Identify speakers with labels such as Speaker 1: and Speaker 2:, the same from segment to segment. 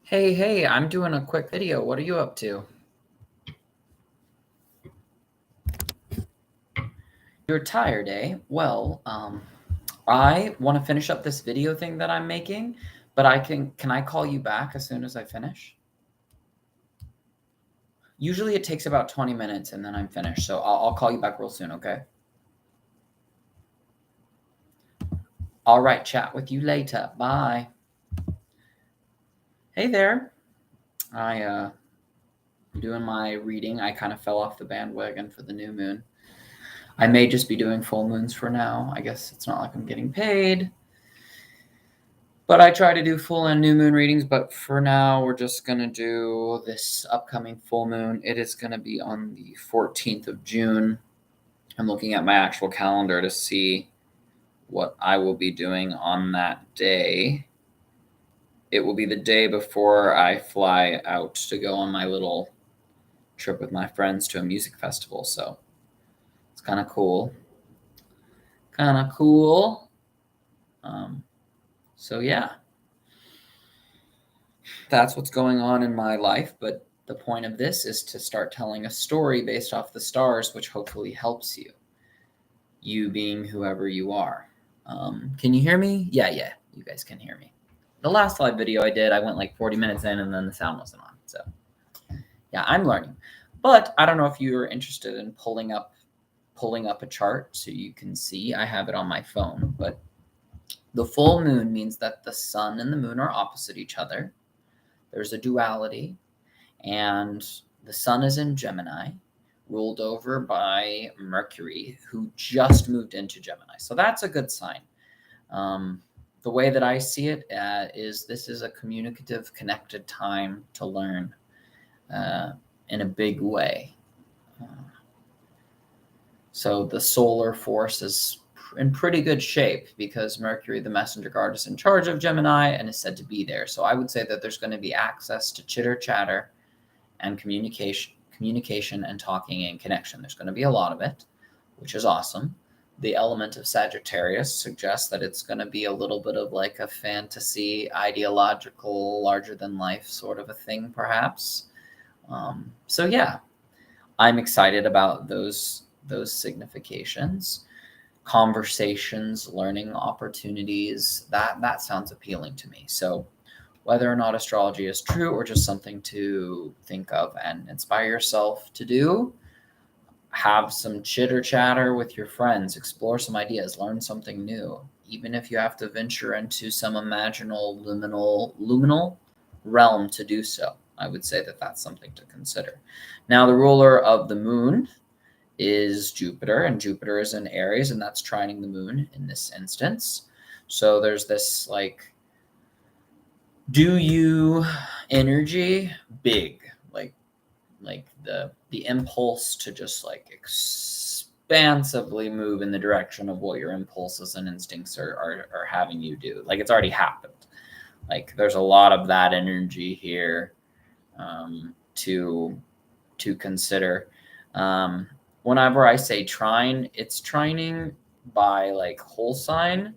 Speaker 1: Hey, I'm doing a quick video. What are you up to? You're tired, eh? Well, I want to finish up this video thing that I'm making, but can I call you back as soon as I finish? Usually it takes about 20 minutes and then I'm finished, so I'll call you back real soon, okay? All right, chat with you later. Bye. Hey there. I'm doing my reading. I kind of fell off the bandwagon for the new moon. I may just be doing full moons for now. I guess it's not like I'm getting paid. But I try to do full and new moon readings, but for now we're just going to do this upcoming full moon. It is going to be on the 14th of June. I'm looking at my actual calendar to see what I will be doing on that day. It will be the day before I fly out to go on my little trip with my friends to a music festival, so it's kind of cool. So yeah, that's what's going on in my life. But the point of this is to start telling a story based off the stars, which hopefully helps you being whoever you are. Can you hear me? Yeah, you guys can hear me. The last live video I did, I went like 40 minutes in and then the sound wasn't on. So yeah, I'm learning. But I don't know if you're interested in pulling up a chart so you can see. I have it on my phone, but the full moon means that the sun and the moon are opposite each other. There's a duality, and the sun is in Gemini, ruled over by Mercury, who just moved into Gemini. So that's a good sign. The way that I see it is this is a communicative, connected time to learn in a big way. So the solar force is in pretty good shape because Mercury, the messenger guard, is in charge of Gemini and is said to be there. So I would say that there's going to be access to chitter chatter and communication and talking and connection. There's going to be a lot of it, which is awesome. The element of Sagittarius suggests that it's going to be a little bit of like a fantasy, ideological, larger than life sort of a thing, perhaps. So yeah, I'm excited about those significations. Conversations, learning opportunities, that sounds appealing to me. So whether or not astrology is true or just something to think of and inspire yourself to do, have some chitter chatter with your friends, explore some ideas, learn something new. Even if you have to venture into some imaginal luminal realm to do so, I would say that that's something to consider. Now, the ruler of the moon is Jupiter, and Jupiter is in Aries, and that's trining the moon in this instance. So there's this like do you energy, big, like the impulse to just like expansively move in the direction of what your impulses and instincts are having you do. Like it's already happened. Like there's a lot of that energy here to consider. Whenever I say trine, it's trining by like whole sign,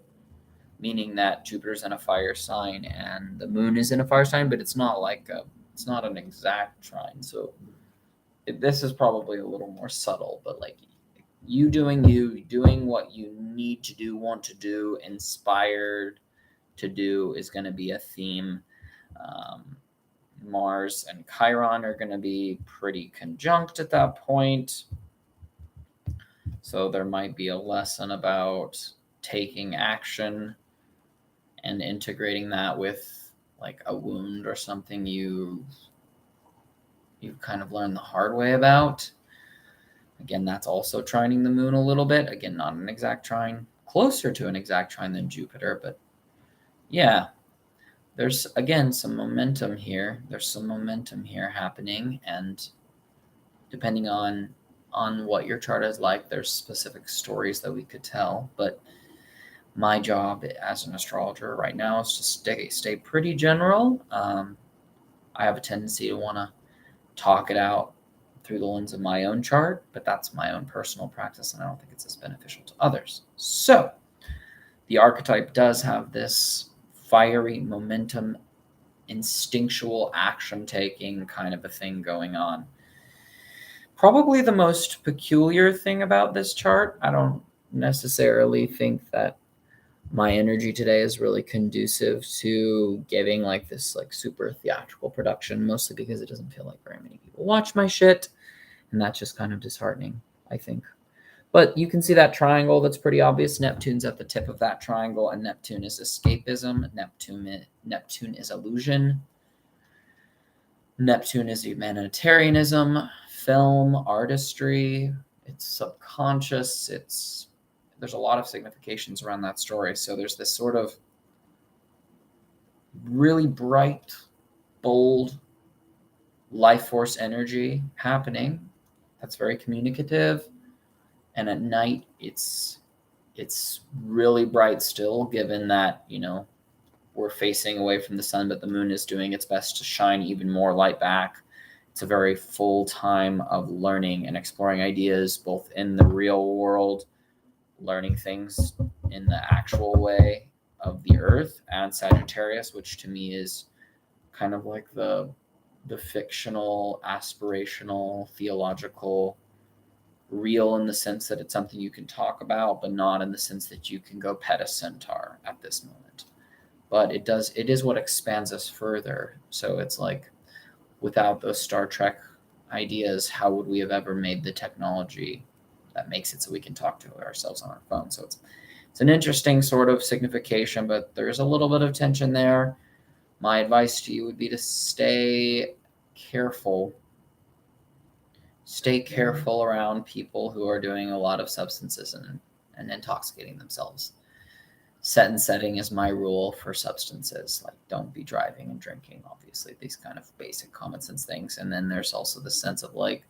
Speaker 1: meaning that Jupiter's in a fire sign and the moon is in a fire sign, but it's not an exact trine. So this is probably a little more subtle, but like you doing what you need to do, want to do, inspired to do is going to be a theme. Mars and Chiron are going to be pretty conjunct at that point. So there might be a lesson about taking action and integrating that with like a wound or something you've kind of learned the hard way about. Again, that's also trining the moon a little bit. Again, not an exact trine, closer to an exact trine than Jupiter, but yeah, there's again some momentum here. There's some momentum here happening, and depending on what your chart is like, there's specific stories that we could tell, but my job as an astrologer right now is to stay pretty general. I have a tendency to want to talk it out through the lens of my own chart, but that's my own personal practice, and I don't think it's as beneficial to others. So the archetype does have this fiery momentum instinctual action taking kind of a thing going on. Probably the most peculiar thing about this chart, I don't necessarily think that my energy today is really conducive to giving like this like super theatrical production, mostly because it doesn't feel like very many people watch my shit, and that's just kind of disheartening, I think. But you can see that triangle that's pretty obvious. Neptune's at the tip of that triangle, and Neptune is escapism. Neptune is illusion. Neptune is humanitarianism, film, artistry. It's subconscious. There's a lot of significations around that story. So there's this sort of really bright, bold life force energy happening that's very communicative. And at night, it's really bright still, given that, we're facing away from the sun, but the moon is doing its best to shine even more light back. It's a very full time of learning and exploring ideas, both in the real world, learning things in the actual way of the earth, and Sagittarius, which to me is kind of like the fictional, aspirational, theological, real in the sense that it's something you can talk about, but not in the sense that you can go pet a centaur at this moment. But it is what expands us further. So it's like, without those Star Trek ideas, how would we have ever made the technology that makes it so we can talk to ourselves on our phone? So it's an interesting sort of signification, but there's a little bit of tension there. My advice to you would be to stay careful. Stay careful around people who are doing a lot of substances and intoxicating themselves. Set and setting is my rule for substances. Like, don't be driving and drinking, obviously, these kind of basic common sense things. And then there's also the sense of like,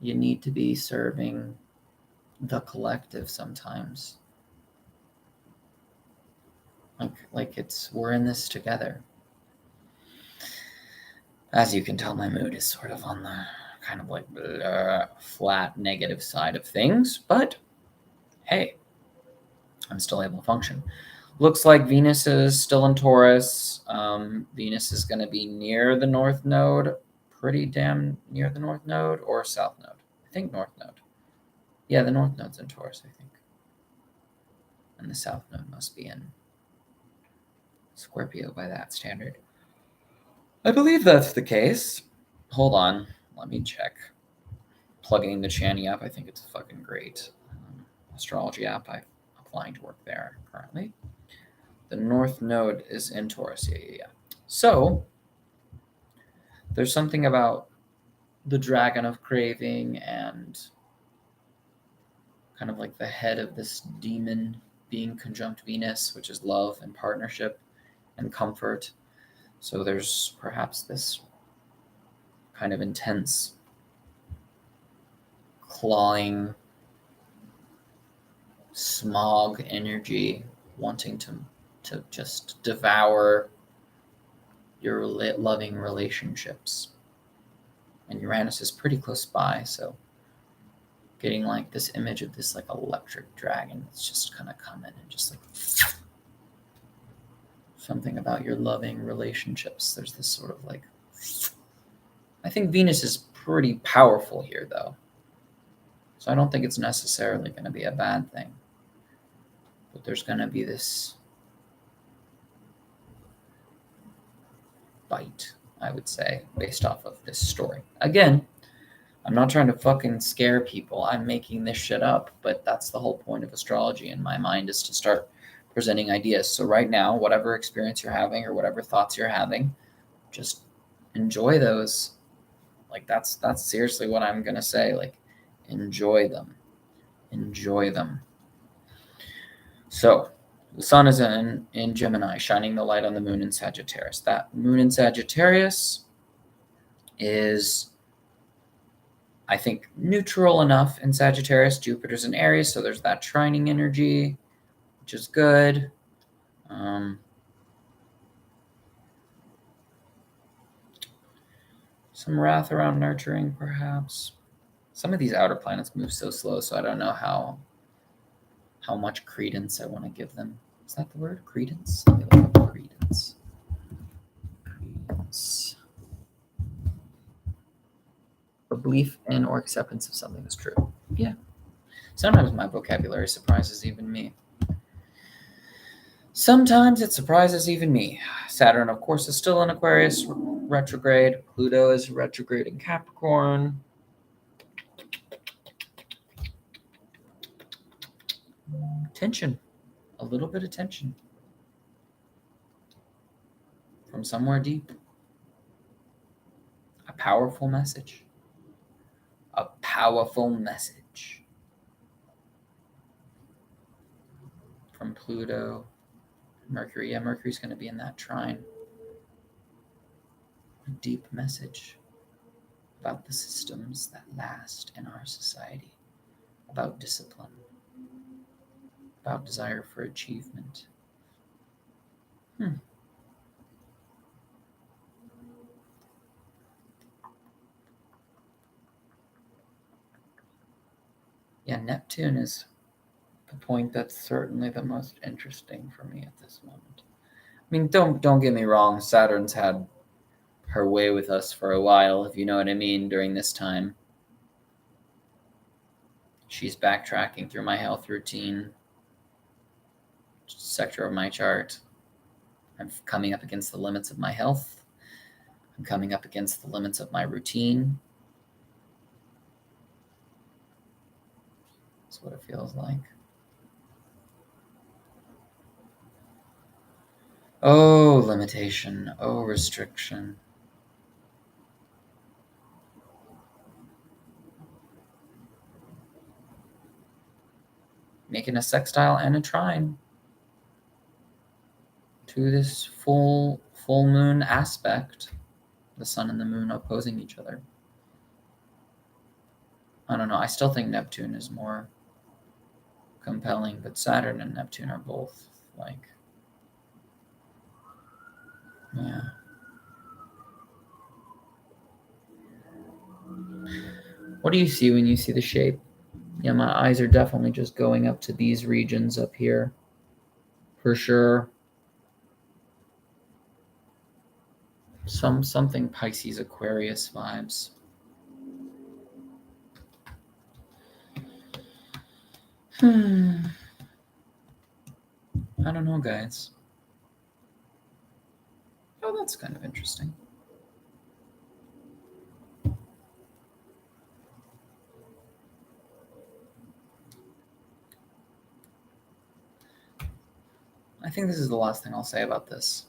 Speaker 1: you need to be serving the collective sometimes. Like we're in this together. As you can tell, my mood is sort of on the kind of like flat negative side of things, but hey, I'm still able to function. Looks like Venus is still in Taurus. Venus is going to be near the North Node, pretty damn near the North Node, or South Node. I think North Node. Yeah, the North Node's in Taurus, I think. And the South Node must be in Scorpio by that standard. I believe that's the case. Hold on. Let me check. Plugging the Chani app. I think it's fucking great. Astrology app. I'm applying to work there currently. The North Node is in Taurus. Yeah. So there's something about the dragon of craving and kind of like the head of this demon being conjunct Venus, which is love and partnership and comfort. So there's perhaps this kind of intense clawing smog energy wanting to just devour your loving relationships. And Uranus is pretty close by, so getting like this image of this like electric dragon that's just kind of coming and just like something about your loving relationships. There's this sort of like, I think Venus is pretty powerful here though. So I don't think it's necessarily going to be a bad thing. But there's going to be this bite, I would say, based off of this story. Again, I'm not trying to fucking scare people. I'm making this shit up, but that's the whole point of astrology in my mind, is to start presenting ideas. So right now, whatever experience you're having or whatever thoughts you're having, just enjoy those. Like that's seriously what I'm going to say. Like, enjoy them. Enjoy them. So the sun is in Gemini, shining the light on the moon in Sagittarius. That moon in Sagittarius is, I think, neutral enough in Sagittarius. Jupiter's in Aries, so there's that trining energy, which is good. Some wrath around nurturing, perhaps. Some of these outer planets move so slow, so I don't know how much credence I want to give them. Is that the word? Credence? Let me look up credence. It's a belief in or acceptance of something that's true. Yeah. Sometimes my vocabulary surprises even me. Sometimes it surprises even me. Saturn, of course, is still in Aquarius retrograde. Pluto is retrograde in Capricorn. Tension. A little bit of tension. From somewhere deep. A powerful message. A powerful message. From Pluto. Mercury. Yeah, Mercury's going to be in that trine. A deep message about the systems that last in our society, about discipline, about desire for achievement. Yeah, Neptune is the point that's certainly the most interesting for me at this moment. I mean, don't get me wrong, Saturn's had her way with us for a while, if you know what I mean, during this time. She's backtracking through my health routine sector of my chart. I'm coming up against the limits of my health. I'm coming up against the limits of my routine. That's what it feels like. Oh, limitation. Oh, restriction. Making a sextile and a trine to this full moon aspect. The sun and the moon opposing each other. I don't know. I still think Neptune is more compelling, but Saturn and Neptune are both like, yeah. What do you see when you see the shape? Yeah, my eyes are definitely just going up to these regions up here. For sure. Something Pisces Aquarius vibes. I don't know, guys. Oh, that's kind of interesting. I think this is the last thing I'll say about this.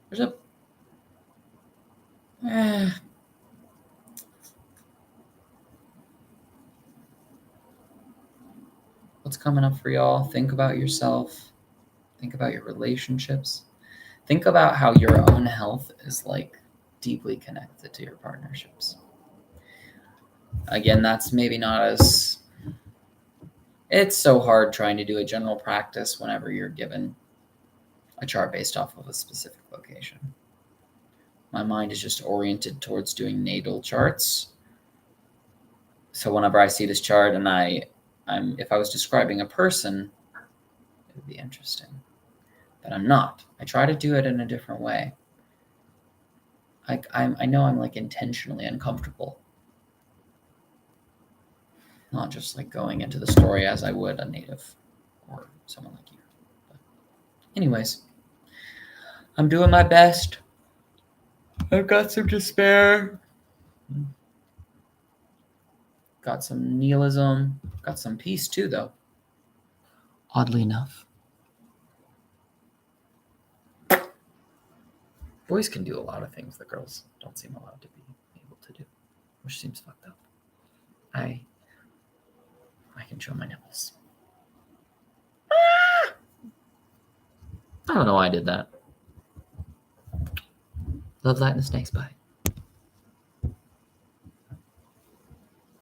Speaker 1: There's a what's coming up for y'all? Think about yourself. Think about your relationships. Think about how your own health is like deeply connected to your partnerships. Again, that's maybe not as... It's so hard trying to do a general practice whenever you're given a chart based off of a specific location. My mind is just oriented towards doing natal charts. So whenever I see this chart and if I was describing a person, it would be interesting. But I'm not. I try to do it in a different way. I know I'm like intentionally uncomfortable. Not just like going into the story as I would a native or someone like you. But anyways, I'm doing my best. I've got some despair. Got some nihilism. Got some peace too, though. Oddly enough. Boys can do a lot of things that girls don't seem allowed to be able to do, which seems fucked up. I can show my nipples. I don't know why I did that. Love, light, and the snakes. Bye.